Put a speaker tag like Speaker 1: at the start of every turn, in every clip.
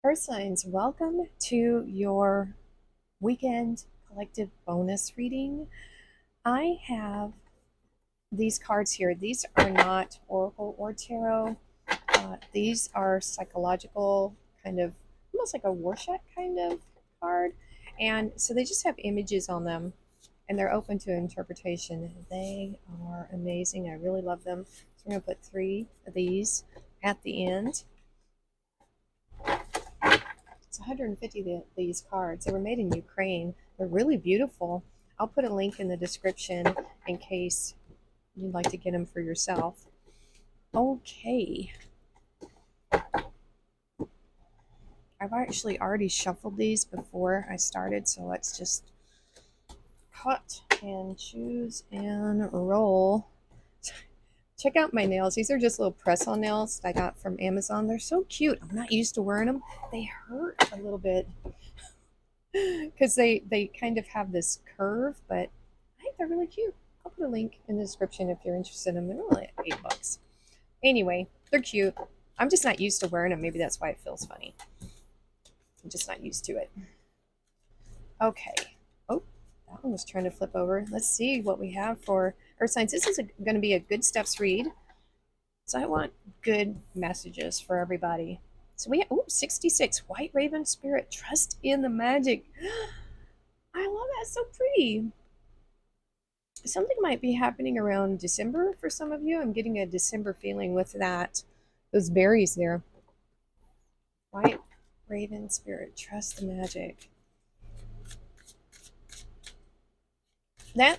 Speaker 1: Earth signs, welcome to your weekend collective bonus reading. I have these cards here. These are not oracle or tarot. These are psychological, kind of almost like a Rorschach kind of card. And so they just have images on them and they're open to interpretation. They are amazing. I really love them. So I'm going to put 3 of these at the end. It's 150 of these cards. They were made in Ukraine. They're really beautiful. I'll put a link in the description in case you'd like to get them for yourself. Okay. I've actually already shuffled these before I started, so let's just cut and choose and roll. Check out my nails. These are just little press-on nails I got from Amazon. They're so cute. I'm not used to wearing them. They hurt a little bit because they kind of have this curve, but I think they're really cute. I'll put a link in the description if you're interested in them. They're only like $8. Anyway, they're cute. I'm just not used to wearing them. Maybe that's why it feels funny. I'm just not used to it. Okay. Oh, that one was trying to flip over. Let's see what we have for Earth signs. This is going to be a good steps read. So I want good messages for everybody. So we have 66. White Raven Spirit. Trust in the magic. I love that. So pretty. Something might be happening around December for some of you. I'm getting a December feeling with that. Those berries there. White Raven Spirit. Trust the magic. That,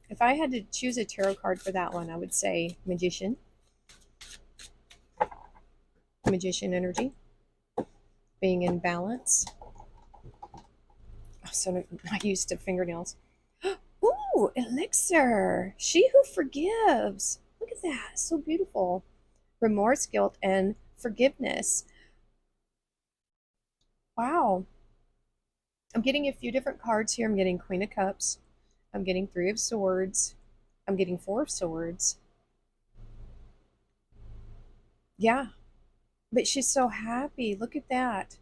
Speaker 1: if I had to choose a tarot card for that one, I would say Magician. Magician energy. Being in balance. Oh, so not used to fingernails. Ooh, Elixir. She who forgives. Look at that. So beautiful. Remorse, guilt, and forgiveness. Wow. I'm getting a few different cards here. I'm getting Queen of Cups. I'm getting 3 of Swords. I'm getting 4 of Swords. Yeah. But she's so happy. Look at that.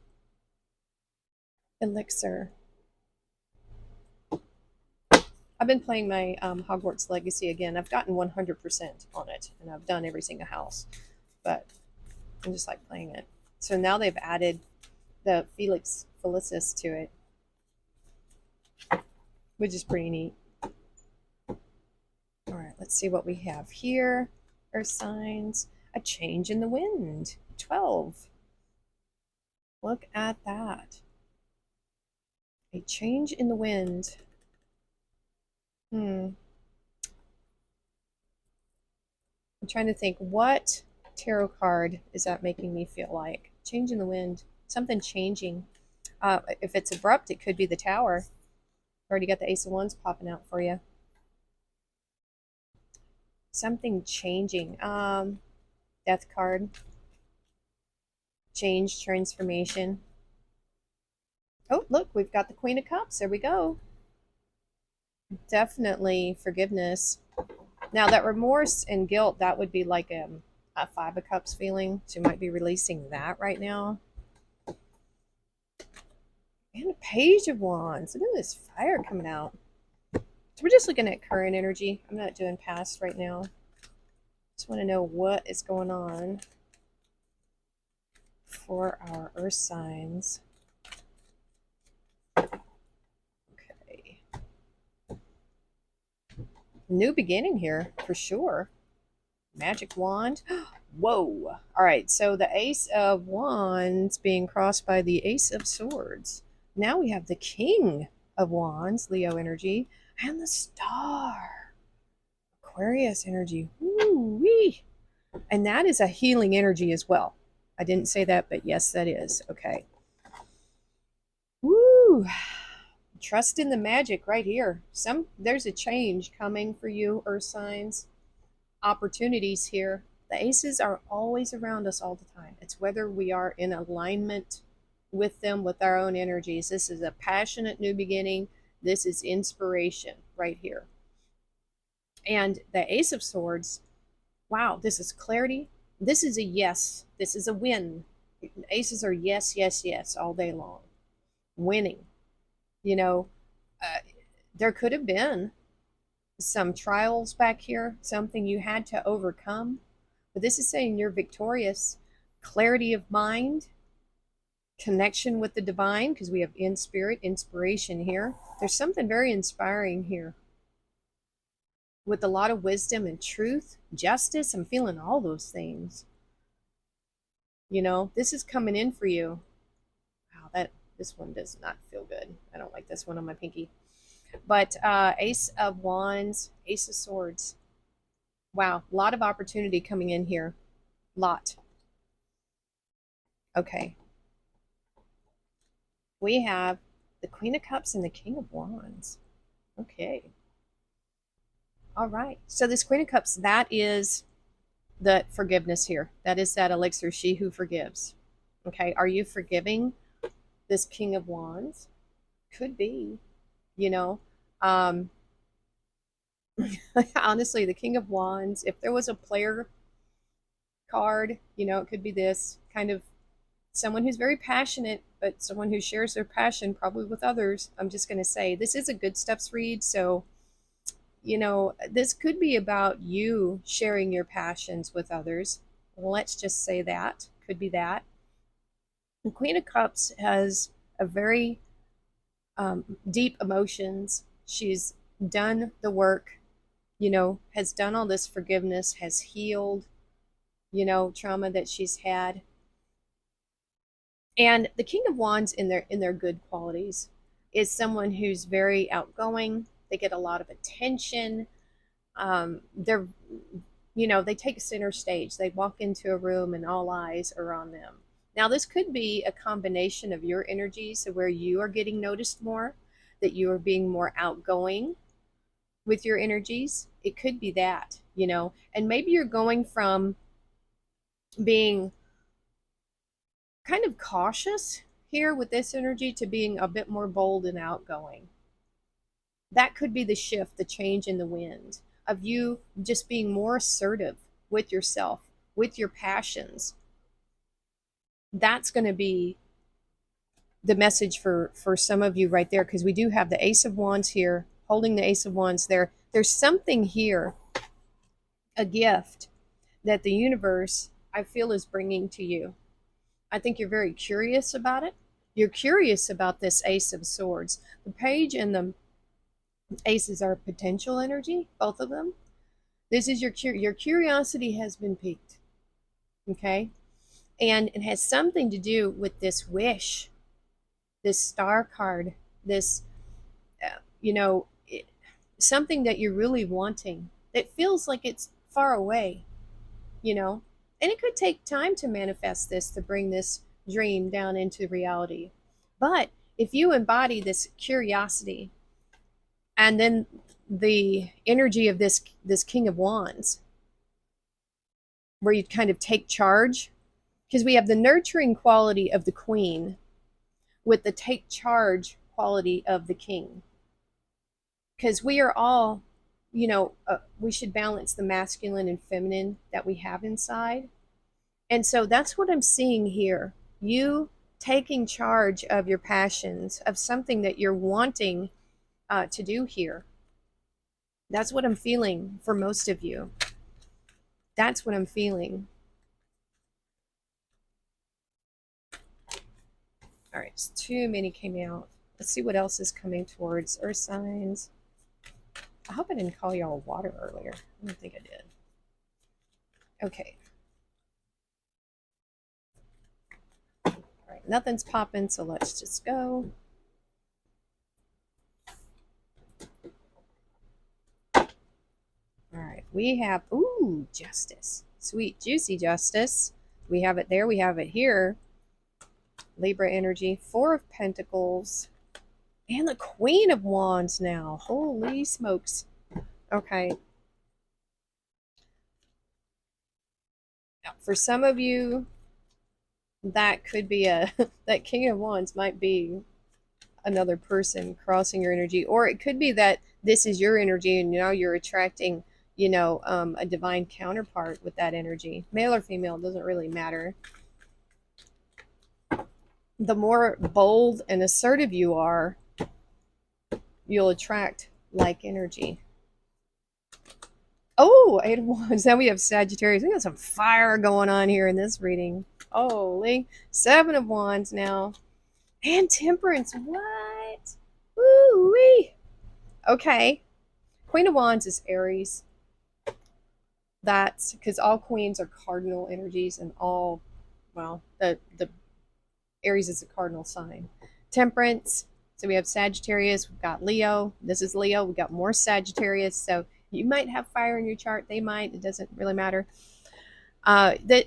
Speaker 1: Elixir. I've been playing my Hogwarts Legacy again. I've gotten 100% on it, and I've done every single house. But I just like playing it. So now they've added the Felix Felicis to it, which is pretty neat. All right, let's see what we have here. Earth signs. A change in the wind. 12. Look at that. A change in the wind. I'm trying to think, what tarot card is that making me feel like? Change in the wind. Something changing. If it's abrupt, it could be the Tower. Already got the Ace of Wands popping out for you. Something changing. Death card. Change, transformation. Oh, look, we've got the Queen of Cups. There we go. Definitely forgiveness. Now, that remorse and guilt, that would be like a 5 of Cups feeling. So you might be releasing that right now. And a Page of Wands. Look at this fire coming out. So we're just looking at current energy. I'm not doing past right now. Just want to know what is going on for our Earth signs. Okay. New beginning here, for sure. Magic wand. Whoa. All right, so the Ace of Wands being crossed by the Ace of Swords. Now we have the King of Wands, Leo energy, and the Star, Aquarius energy. Woo-wee. And that is a healing energy as well. I didn't say that, but yes, that is. Okay. Woo. Trust in the magic right here. There's a change coming for you, Earth signs. Opportunities here. The aces are always around us all the time. It's whether we are in alignment with them, with our own energies. This is a passionate new beginning. This is inspiration right here. And the Ace of Swords, wow, this is clarity. This is a yes. This is a win. Aces are yes, yes, yes all day long. Winning. You know, uh, there could have been some trials back here, something you had to overcome. But this is saying you're victorious. Clarity of mind, connection with the divine, because we have in spirit, inspiration here. There's something very inspiring here with a lot of wisdom and truth, justice. I'm feeling all those things. You know, this is coming in for you. Wow, that this one does not feel good. I don't like this one on my pinky. But Ace of Wands, Ace of Swords. Wow, a lot of opportunity coming in here. Lot. Okay. We have the Queen of Cups and the King of Wands. Okay. All right. So this Queen of Cups, that is the forgiveness here. That is that elixir, she who forgives. Okay. Are you forgiving this King of Wands? Could be, you know. Um, honestly, the King of Wands, if there was a player card, you know, it could be this kind of someone who's very passionate, but someone who shares their passion probably with others. I'm just going to say this is a good steps read. So, you know, this could be about you sharing your passions with others. Let's just say that could be that. The Queen of Cups has a very deep emotions. She's done the work, you know, has done all this forgiveness, has healed, you know, trauma that she's had. And the King of Wands in their good qualities is someone who's very outgoing. They get a lot of attention. They're, you know, they take center stage. They walk into a room and all eyes are on them. Now, this could be a combination of your energies, so where you are getting noticed more, that you are being more outgoing with your energies. It could be that, you know, and maybe you're going from being kind of cautious here with this energy to being a bit more bold and outgoing. That could be the shift, the change in the wind of you just being more assertive with yourself, with your passions. That's going to be the message for some of you right there, because we do have the Ace of Wands here, holding the Ace of Wands there. There's something here, a gift that the universe, I feel, is bringing to you. I think you're very curious about it. You're curious about this Ace of Swords. The page and the aces are potential energy, both of them. This is your curiosity has been piqued. Okay? And it has something to do with this wish, this star card, this you know, something that you're really wanting. It feels like it's far away, you know. And it could take time to manifest this, to bring this dream down into reality. But if you embody this curiosity and then the energy of this King of Wands, where you kind of take charge, because we have the nurturing quality of the Queen with the take charge quality of the King. Because we are all, you know, we should balance the masculine and feminine that we have inside. And so that's what I'm seeing here. You taking charge of your passions, of something that you're wanting to do here. That's what I'm feeling for most of you. That's what I'm feeling. All right, so too many came out. Let's see what else is coming towards Earth signs. I hope I didn't call y'all water earlier. I don't think I did. Okay. All right, nothing's popping, so let's just go. All right, we have, ooh, justice. Sweet, juicy justice. We have it there, we have it here. Libra energy, Four of Pentacles, and the Queen of Wands now. Holy smokes. Okay. Now, for some of you, that could be that King of Wands might be another person crossing your energy, or it could be that this is your energy and now you're attracting, you know, a divine counterpart with that energy. Male or female, doesn't really matter. the more bold and assertive you are, you'll attract like energy. Oh, Eight of Wands. Now we have Sagittarius. We got some fire going on here in this reading. Holy. Seven of Wands now. And Temperance. What? Woo-wee. Okay. Queen of Wands is Aries. That's because all queens are cardinal energies, and all, well, the Aries is a cardinal sign. Temperance. So we have Sagittarius. We've got Leo. This is Leo. We've got more Sagittarius. So you might have fire in your chart. They might. It doesn't really matter. That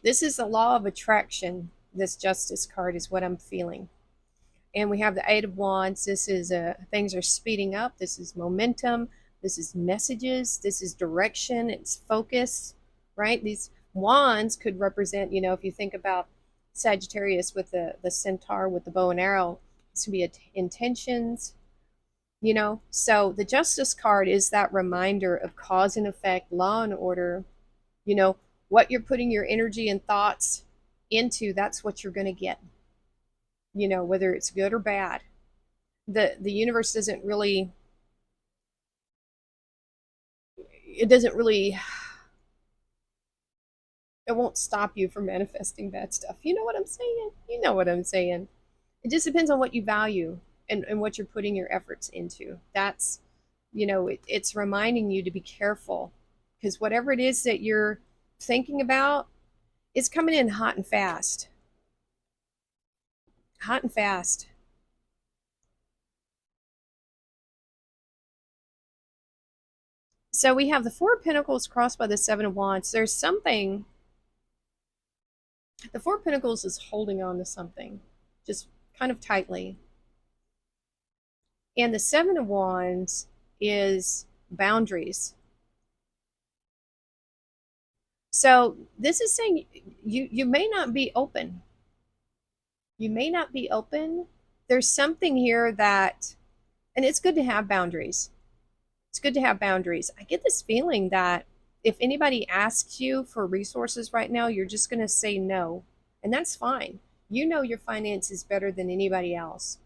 Speaker 1: this is the law of attraction. This Justice card is what I'm feeling. And we have the Eight of Wands. This is things are speeding up. This is momentum. This is messages. This is direction. It's focus, right? These wands could represent, if you think about Sagittarius with the centaur with the bow and arrow, this could be intentions, So the Justice card is that reminder of cause and effect, law and order, what you're putting your energy and thoughts into, that's what you're going to get. Whether it's good or bad. The universe doesn't really, it won't stop you from manifesting bad stuff. You know what I'm saying? You know what I'm saying. It just depends on what you value and what you're putting your efforts into. That's, it's reminding you to be careful, because whatever it is that you're thinking about is coming in hot and fast. Hot and fast. So we have the Four of Pentacles crossed by the Seven of Wands. There's something, the Four of Pentacles is holding on to something, just kind of tightly. And the Seven of Wands is boundaries. So this is saying you may not be open. You may not be open. There's something here that, and it's good to have boundaries. It's good to have boundaries. I get this feeling that if anybody asks you for resources right now, you're just going to say no. And that's fine. You know your finances better than anybody else.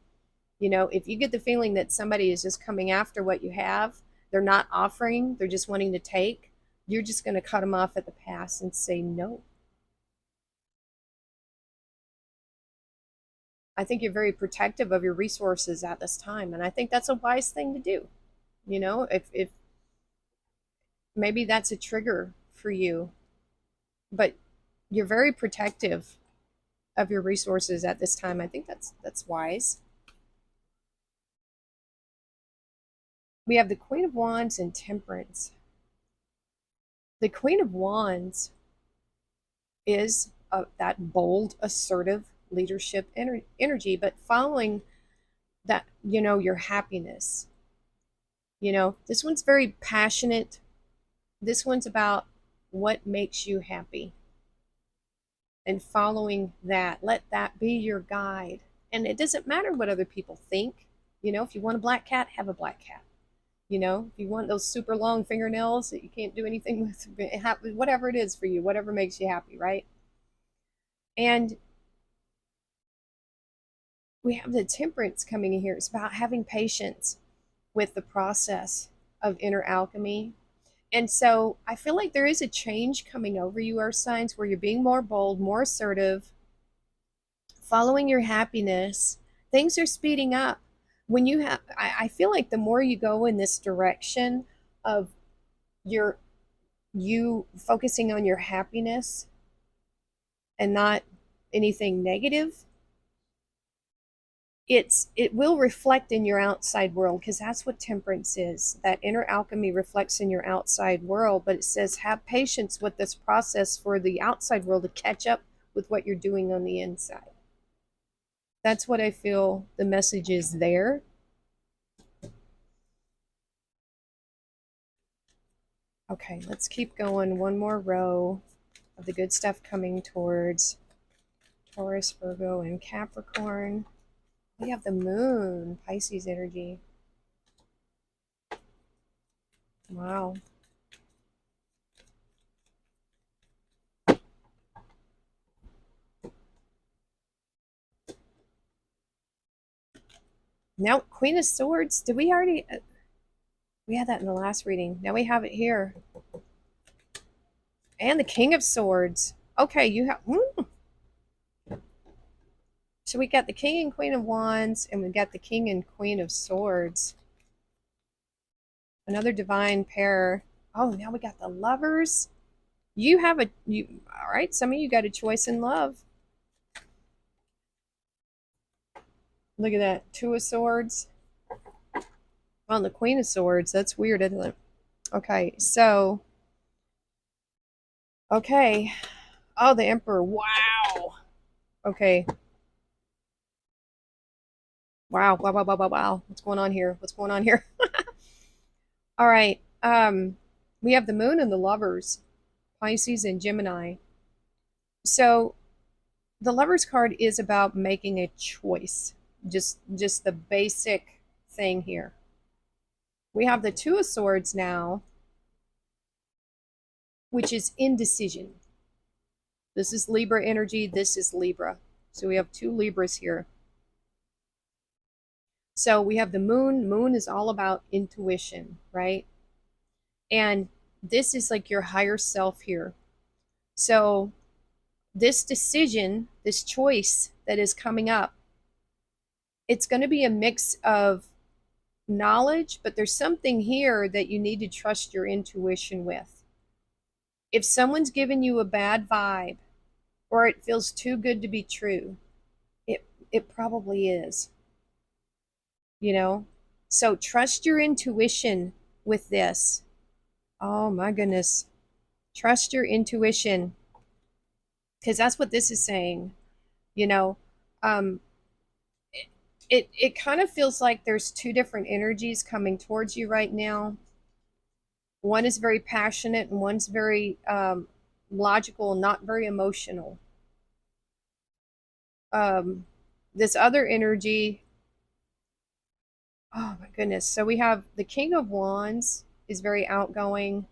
Speaker 1: If you get the feeling that somebody is just coming after what you have, they're not offering, they're just wanting to take, you're just going to cut them off at the pass and say no. I think you're very protective of your resources at this time, and I think that's a wise thing to do. If maybe that's a trigger for you, but you're very protective of your resources at this time. I think that's wise. We have the Queen of Wands and Temperance. The Queen of Wands is that bold, assertive leadership energy, but following that, your happiness. This one's very passionate. This one's about what makes you happy and following that. Let that be your guide. And it doesn't matter what other people think. If you want a black cat, have a black cat. If you want those super long fingernails that you can't do anything with, whatever it is for you, whatever makes you happy, right? And we have the Temperance coming in here. It's about having patience with the process of inner alchemy. And so I feel like there is a change coming over you, Earth signs, where you're being more bold, more assertive, following your happiness. Things are speeding up. When you have, I feel like the more you go in this direction of you focusing on your happiness and not anything negative, it will reflect in your outside world, because that's what Temperance is. That inner alchemy reflects in your outside world, but it says have patience with this process for the outside world to catch up with what you're doing on the inside. That's what I feel the message is there. Okay, let's keep going. One more row of the good stuff coming towards Taurus, Virgo, and Capricorn. We have the moon, Pisces energy. Wow. Now, Queen of Swords. Did we already? We had that in the last reading. Now we have it here. And the King of Swords. Okay, you have. So we got the King and Queen of Wands, and we got the King and Queen of Swords. Another divine pair. Oh, now we got the Lovers. You have a all right, some of you got a choice in love. Look at that. Two of Swords. On the Queen of Swords. That's weird, isn't it? Okay, so okay. Oh, the Emperor. Wow. Okay. Wow, wow, wow, wow, wow, wow. What's going on here? What's going on here? All right. We have the Moon and the Lovers, Pisces and Gemini. So the Lovers card is about making a choice. Just the basic thing here. We have the Two of Swords now, which is indecision. This is Libra energy. This is Libra. So we have two Libras here. So we have the Moon. Moon is all about intuition, right? And this is like your higher self here. So this decision, this choice that is coming up, it's going to be a mix of knowledge, but there's something here that you need to trust your intuition with. If someone's giving you a bad vibe or it feels too good to be true, it probably is. You know? So trust your intuition with this. Oh my goodness. Trust your intuition. Because that's what this is saying. You know, um, it kind of feels like there's two different energies coming towards you right now. One is very passionate and one's very logical, not very emotional. This other energy, oh my goodness. So we have the King of Wands is very outgoing,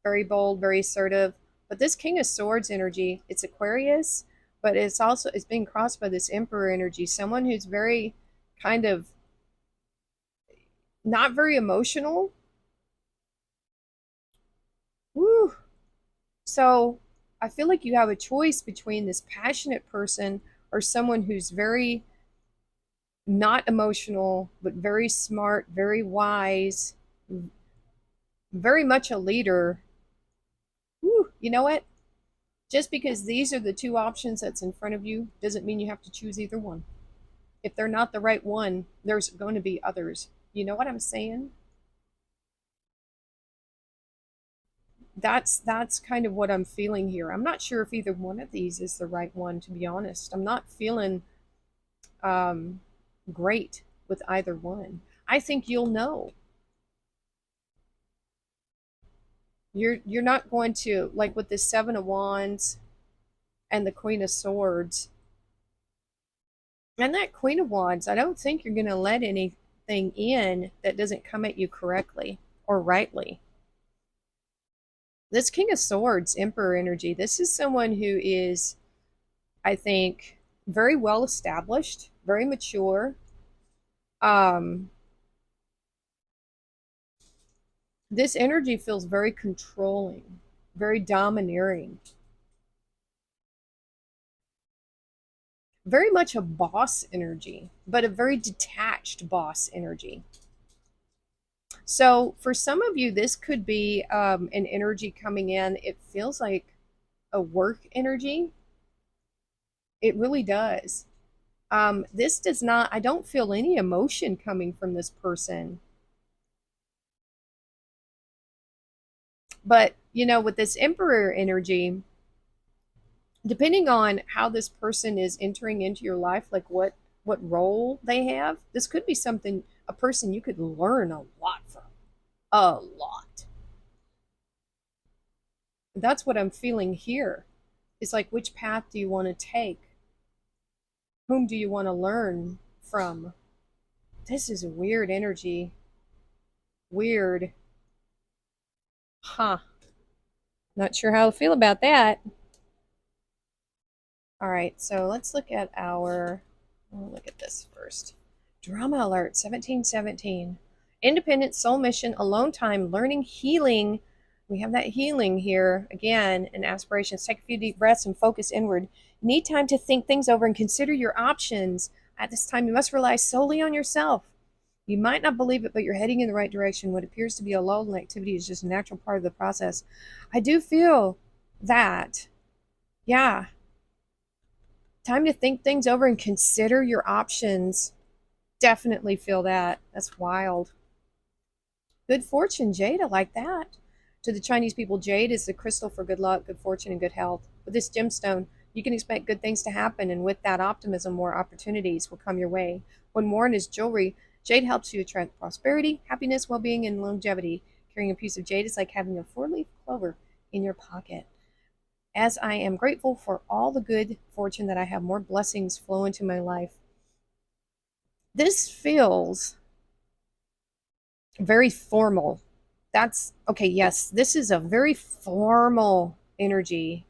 Speaker 1: very bold, very assertive. But this King of Swords energy, it's Aquarius, but it's being crossed by this Emperor energy, someone who's very kind of not very emotional. Woo. So I feel like you have a choice between this passionate person or someone who's very not emotional, but very smart, very wise, very much a leader. Woo. You know what? Just because these are the two options that's in front of you doesn't mean you have to choose either one. If they're not the right one, there's going to be others. You know what I'm saying? That's kind of what I'm feeling here. I'm not sure if either one of these is the right one, to be honest. I'm not feeling um, great with either one. I think you'll know. You're not going to like with the Seven of Wands and the Queen of Swords and that Queen of Wands. I don't think you're going to let anything in that doesn't come at you correctly or rightly. This King of Swords, Emperor energy. This is someone who is, I think, very well established, very mature. Um, this energy feels very controlling, very domineering, very much a boss energy, but a very detached boss energy. So for some of you, this could be an energy coming in. It feels like a work energy. It really does. This does not, I don't feel any emotion coming from this person. But, you know, with this Emperor energy, depending on how this person is entering into your life, like what role they have, this could be something, a person you could learn a lot from. A lot. That's what I'm feeling here. It's like, which path do you want to take? Whom do you want to learn from? This is a weird energy. Weird. Huh. Not sure how to feel about that. All right, so let's look at our, we'll look at this first. Drama alert, 1717. Independent, soul mission, alone time, learning, healing. We have that healing here again, and aspirations. Take a few deep breaths and focus inward. Need time to think things over and consider your options. At this time, you must rely solely on yourself. You might not believe it, but you're heading in the right direction. What appears to be a lull in activity is just a natural part of the process. I do feel that. Yeah. Time to think things over and consider your options. Definitely feel that. That's wild. Good fortune, jade. I like that. To the Chinese people, jade is the crystal for good luck, good fortune, and good health. With this gemstone, you can expect good things to happen, and with that optimism, more opportunities will come your way. When worn as jewelry, jade helps you attract prosperity, happiness, well being, and longevity. Carrying a piece of jade is like having a four-leaf clover in your pocket. As I am grateful for all the good fortune that I have, more blessings flow into my life. This feels very formal. That's okay. Yes, this is a very formal energy.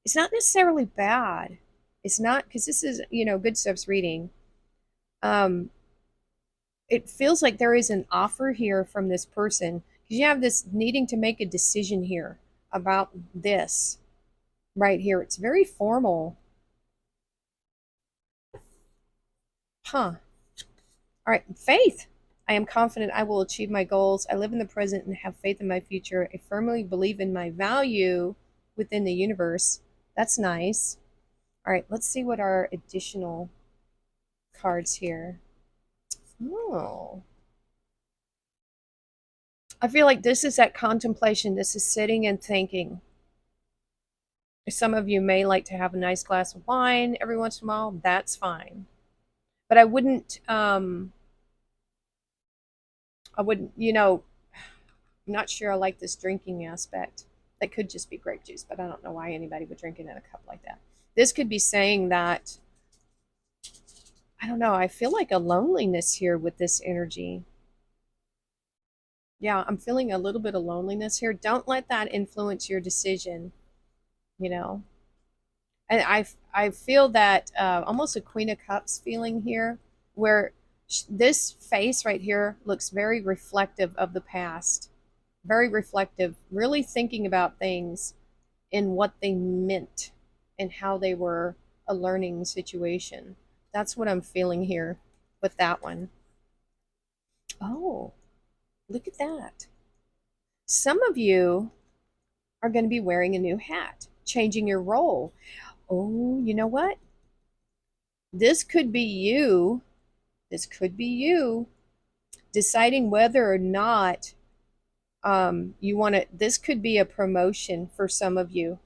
Speaker 1: It's not necessarily bad. It's not because this is, good stuff's reading. Um, it feels like there is an offer here from this person because you have this needing to make a decision here about this right here. It's very formal. Huh. All right, faith. I am confident I will achieve my goals. I live in the present and have faith in my future. I firmly believe in my value within the universe. That's nice. All right, let's see what our additional cards here. Oh. I feel like this is that contemplation. This is sitting and thinking. Some of you may like to have a nice glass of wine every once in a while. That's fine. But I wouldn't, I'm not sure I like this drinking aspect. That could just be grape juice, but I don't know why anybody would drink it in a cup like that. This could be saying that, I don't know, I feel like a loneliness here with this energy. Yeah, I'm feeling a little bit of loneliness here. Don't let that influence your decision, you know. And I feel that almost a Queen of Cups feeling here, where this face right here looks very reflective of the past, very reflective, really thinking about things in what they meant and how they were a learning situation. That's what I'm feeling here with that one. Oh, look at that. Some of you are going to be wearing a new hat, changing your role. Oh, you know what? This could be you. This could be you deciding whether or not you want to. This could be a promotion for some of you.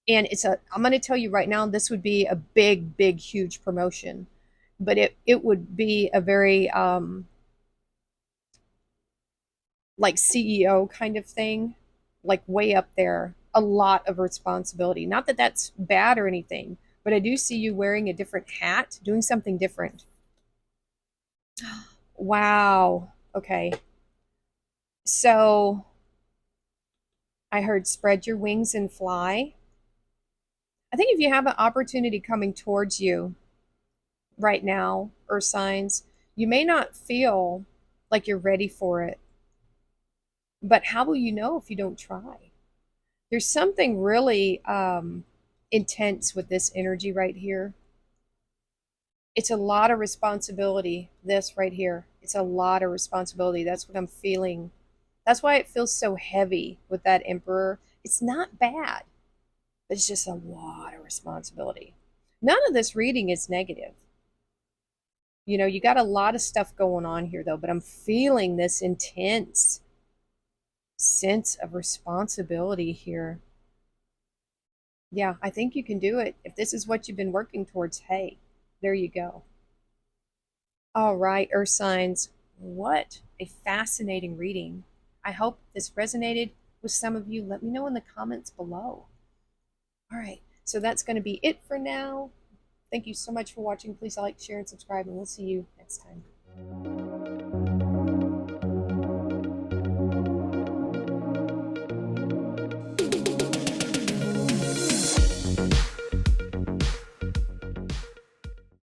Speaker 1: And I'm going to tell you right now, this would be a big, big, huge promotion. But it would be a very, like CEO kind of thing, like way up there, a lot of responsibility. Not that that's bad or anything, but I do see you wearing a different hat, doing something different. Wow. Okay. So I heard spread your wings and fly. I think if you have an opportunity coming towards you right now, earth signs, you may not feel like you're ready for it. But how will you know if you don't try? There's something really intense with this energy right here. It's a lot of responsibility, this right here. It's a lot of responsibility. That's what I'm feeling. That's why it feels so heavy with that Emperor. It's not bad, but it's just a lot of responsibility. None of this reading is negative. You got a lot of stuff going on here, though, but I'm feeling this intense sense of responsibility here. Yeah, I think you can do it. If this is what you've been working towards, hey, there you go. All right, Earth signs, what a fascinating reading. I hope this resonated with some of you. Let me know in the comments below. All right, so that's going to be it for now. Thank you so much for watching. Please like, share, and subscribe, and we'll see you next time.